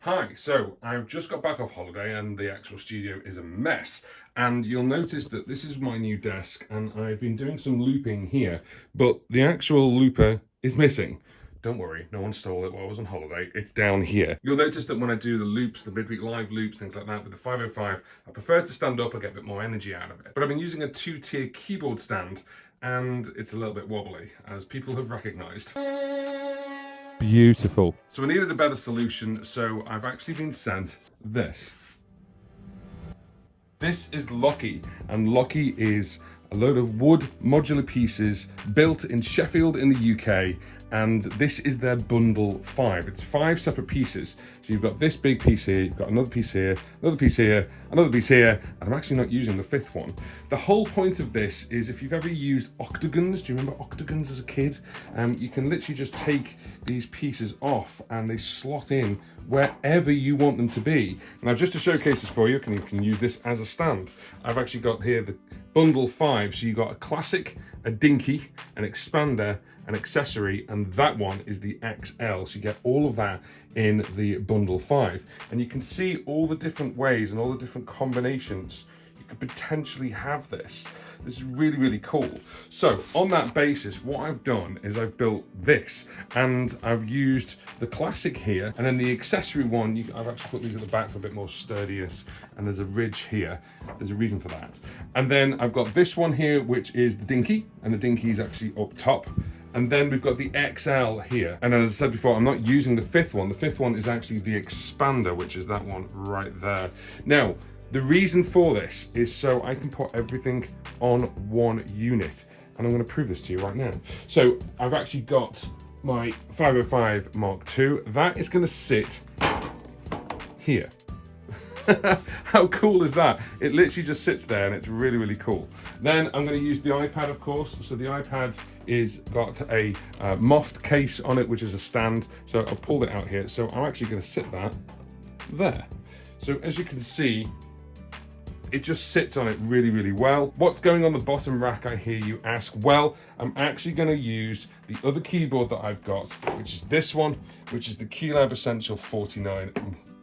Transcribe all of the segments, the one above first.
Hi, so I've just got back off holiday and the actual studio is a mess. And you'll notice that this is my new desk and I've been doing some looping here, but the actual looper is missing. Don't worry, no one stole it while I was on holiday. It's down here. You'll notice that when I do the loops, the midweek live loops, things like that with the 505, I prefer to stand up and get a bit more energy out of it. But I've been using a two-tier keyboard stand and it's a little bit wobbly, as people have recognized. Beautiful. So I needed a better solution, so I've actually been sent this. This is Loci, and Loci is a load of wood modular pieces built in Sheffield in the UK, and this is their Bundle 5. It's 5 separate pieces. So you've got this big piece here, you've got another piece here, another piece here, another piece here, and I'm actually not using the 5th one. The whole point of this is if you've ever used octagons, do you remember octagons as a kid? You can literally just take these pieces off and they slot in wherever you want them to be. Now, just to showcase this for you, you can use this as a stand. I've actually got here the Bundle 5, so you've got a classic, a dinky, an expander, an accessory, and that one is the XL, so you get all of that in the Bundle 5. And you can see all the different ways and all the different combinations you could potentially have this. This is really, really cool. So on that basis, what I've done is I've built this, and I've used the classic here, and then the accessory one, I've actually put these at the back for a bit more sturdiness, and there's a ridge here. There's a reason for that. And then I've got this one here, which is the dinky, and the dinky is actually up top. And then we've got the XL here. And as I said before, I'm not using the 5th one. The 5th one is actually the expander, which is that one right there. Now, the reason for this is so I can put everything on one unit. And I'm going to prove this to you right now. So I've actually got my 505 Mark II. That is going to sit here. How cool is that? It literally just sits there and it's really, really cool. Then I'm going to use the iPad, of course. So the iPad is got a moft case on it, which is a stand. So I pulled it out here. So I'm actually going to sit that there. So as you can see, it just sits on it really, really well. What's going on the bottom rack, I hear you ask? Well, I'm actually going to use the other keyboard that I've got, which is this one, which is the Keylab Essential 49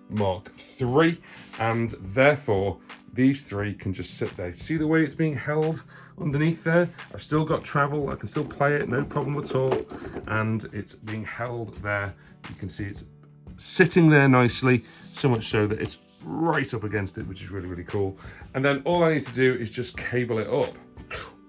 Mark III, and therefore these three can just sit there. See the way it's being held underneath there? I've still got travel, I can still play it, no problem at all, and it's being held there. You can see it's sitting there nicely, so much so that it's right up against it, which is really, really cool. And then all I need to do is just cable it up.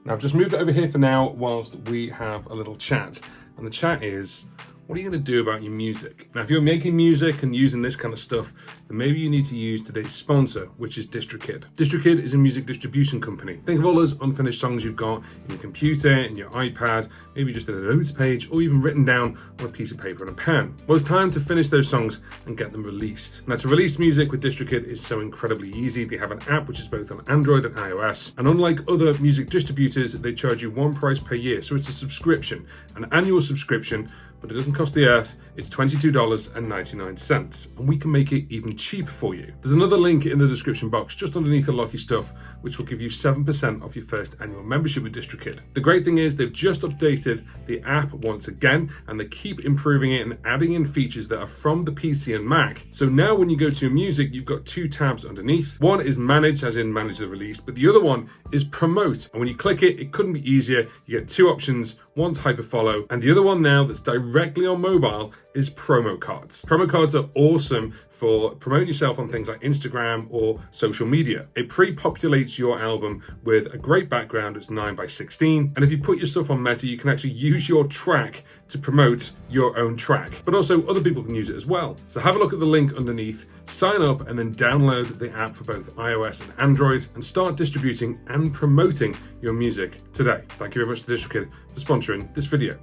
Now I've just moved it over here for now whilst we have a little chat, and the chat is, what are you going to do about your music? Now, if you're making music and using this kind of stuff, then maybe you need to use today's sponsor, which is DistroKid. DistroKid is a music distribution company. Think of all those unfinished songs you've got in your computer, in your iPad, maybe just in a notes page, or even written down on a piece of paper and a pen. Well, it's time to finish those songs and get them released. Now, to release music with DistroKid is so incredibly easy. They have an app which is both on Android and iOS. And unlike other music distributors, they charge you one price per year. So it's a subscription, an annual subscription, but it doesn't cost the earth. It's $22.99, and we can make it even cheaper for you. There's another link in the description box just underneath the Loci stuff, which will give you 7% off your first annual membership with DistroKid. The great thing is they've just updated the app once again, and they keep improving it and adding in features that are from the PC and Mac. So now when you go to music, you've got 2 tabs underneath. One is manage, as in manage the release, but the other one is promote. And when you click it, it couldn't be easier. You get 2 options. One's hyperfollow, and the other one now that's directly on mobile is promo cards. Promo cards are awesome for promoting yourself on things like Instagram or social media. It pre-populates your album with a great background. It's 9:16, and if you put your stuff on Meta, you can actually use your track to promote your own track, but also other people can use it as well. So have a look at the link underneath, sign up, and then download the app for both iOS and Android and start distributing and promoting your music today. Thank you very much to DistroKid for sponsoring this video.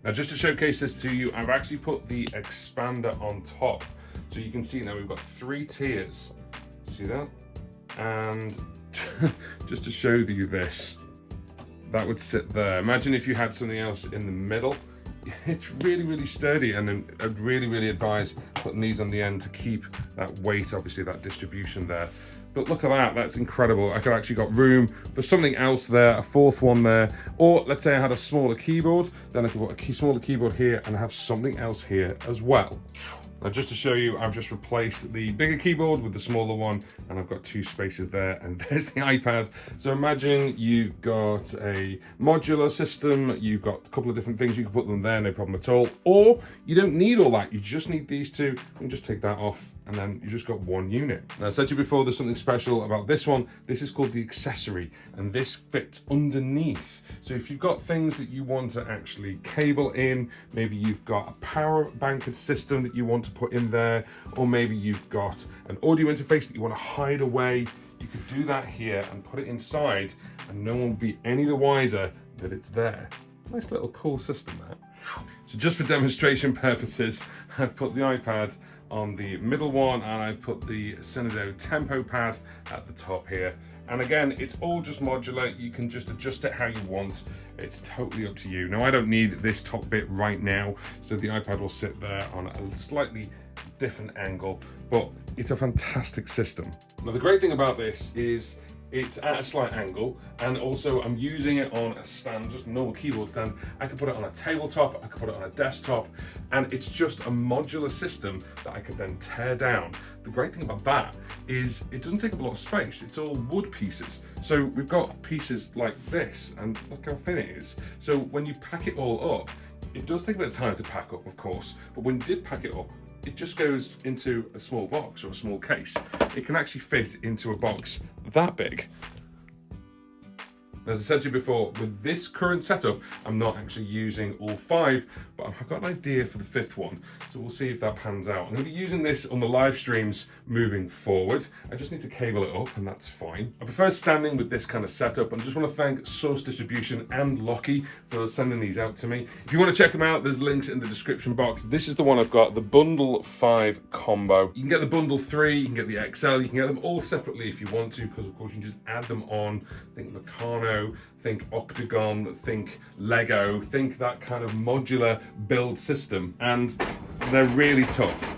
Now, just to showcase this to you, I've actually put the expander on top. So you can see now we've got 3 tiers. See that? And just to show you this, that would sit there. Imagine if you had something else in the middle. It's really, really sturdy, and then I'd really, really advise putting these on the end to keep that weight, obviously that distribution there. But look at that, that's incredible. I could actually got room for something else there, a 4th one there, or let's say I had a smaller keyboard, then I could put a smaller keyboard here and have something else here as well. Now just to show you, I've just replaced the bigger keyboard with the smaller one, and I've got 2 spaces there, and there's the iPad. So imagine you've got a modular system, you've got a couple of different things, you can put them there, no problem at all. Or you don't need all that, you just need these 2, you can just take that off, and then you just got 1 unit. Now I said to you before, there's something special about this one. This is called the accessory, and this fits underneath. So if you've got things that you want to actually cable in, maybe you've got a power banking system that you want to put in there, or maybe you've got an audio interface that you want to hide away, you could do that here and put it inside, and no one will be any the wiser that it's there. Nice little cool system there. So just for demonstration purposes, I've put the iPad on the middle one, and I've put the Synodo tempo pad at the top here. And again, it's all just modular. You can just adjust it how you want. It's totally up to you. Now, I don't need this top bit right now, so the iPad will sit there on a slightly different angle, but it's a fantastic system. Now, the great thing about this is it's at a slight angle, and also I'm using it on a stand, just a normal keyboard stand. I could put it on a tabletop, I could put it on a desktop, and it's just a modular system that I could then tear down. The great thing about that is it doesn't take up a lot of space. It's all wood pieces. So we've got pieces like this, and look how thin it is. So when you pack it all up, it does take a bit of time to pack up, of course, but when you did pack it up, it just goes into a small box or a small case. It can actually fit into a box that big. As I said to you before, with this current setup, I'm not actually using all 5, but I've got an idea for the 5th one, so we'll see if that pans out. I'm going to be using this on the live streams moving forward. I just need to cable it up, and that's fine. I prefer standing with this kind of setup, and just want to thank Source Distribution and Loci for sending these out to me. If you want to check them out, there's links in the description box. This is the one I've got, the Bundl5 combo. You can get the Bundle 3, you can get the XL, you can get them all separately if you want to, because of course you can just add them on. Think Meccano, think Octagon, think Lego, think that kind of modular build system, and they're really tough.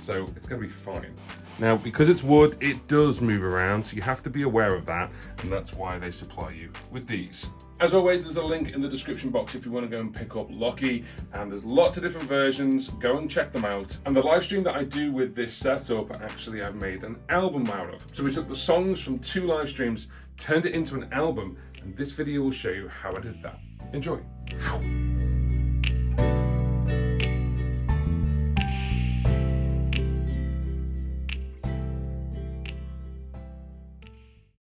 So it's going to be fine. Now, because it's wood, it does move around, so you have to be aware of that, and that's why they supply you with these. As always, there's a link in the description box if you want to go and pick up Loci, and there's lots of different versions. Go and check them out. And the live stream that I do with this setup, actually I've made an album out of. So we took the songs from 2 live streams, turned it into an album, and this video will show you how I did that. Enjoy.